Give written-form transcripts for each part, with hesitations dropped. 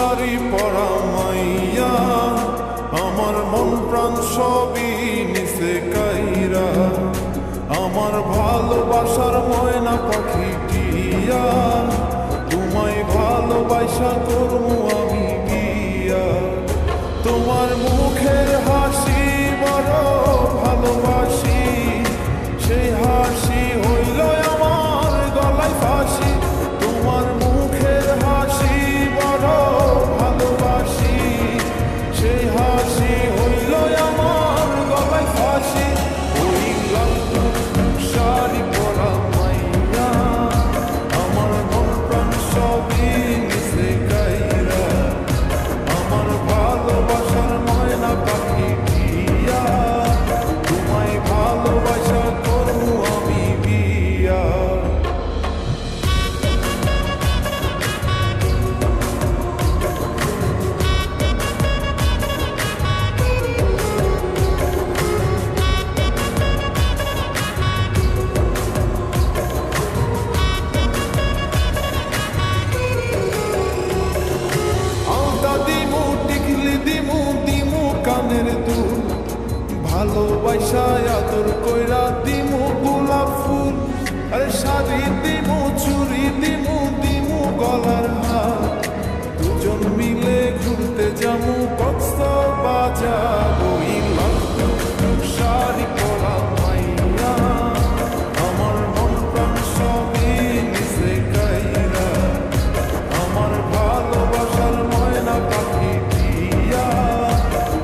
শাড়ি পরা মাইয়া, আমার মন প্রাণ সবই নিছে কাইরা, আমার ভালোবাসার ময়না পাখি টিয়া, তোমায় ভালোবাসা করবো আমি বিয়া। তোমার মুখের হাসি বড় ভালোবাসি, সেই হাসি হইল আমার গলায় ফাঁসি। তোমার মুখের হাসি বড় ভালোবাসি, সেই হাসি হইল আমার গলায় ফাঁসি। ওই লাল শাড়ি পরা মাইয়া, আমার মন প্রাণ সবই নিছে কাইরা, আমার ভালোবাসার ময়না পাখি টিয়া, তোমায় ভালোবাসা করবো আমি বিয়া। আলতা দিমু টিকলি দিমু দিমু কানের দুল, ভালোবাসা আদর কইরা দিমু গোলাপ ফুল। আরে শাড়ি দিমু চুড়ি দিমু দিমু গলার হার, দুজন মিলে ঘুরতে যামু কক্সবাজার। ওই লাল শাড়ি পরা মাইয়া, আমার মন প্রাণ সবই নিছে কাইরা, আমার ভালোবাসার ময়না পাখি টিয়া,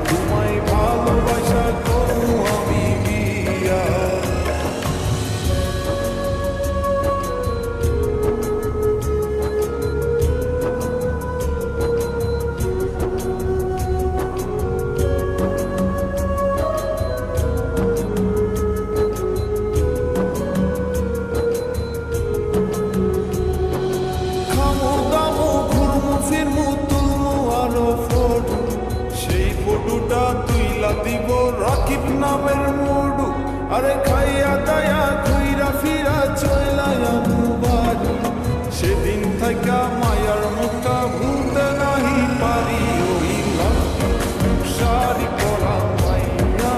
তোমায় ভালোবাসা করবো আমি বিয়া। খামু দামু ঘুরমু ফিরমু তুলমু আরো ফটো, সেই ফটোটা তুইলা দিব রাকিব নামের মুডু। আরে খাইয়া দায়া ঘুইরা ফিরা চইলা আমু বাড়ি, সেদিন থাইকা মায়ার মুখটা ভুলতে নাহি পারি। ওই লাল শাড়ি পরা মাইয়া,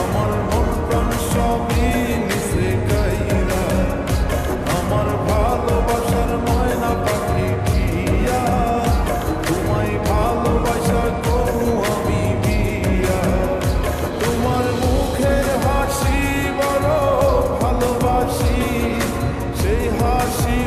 আমার মন প্রাণ সবই নিছে কাইরা, আমার ভালোবাসার ময়না পাখি টিয়া, তোমায় ভালোবাসা করবো আমি বিয়া। তোমার মুখের হাসি বড় ভালোবাসি, সেই হাসি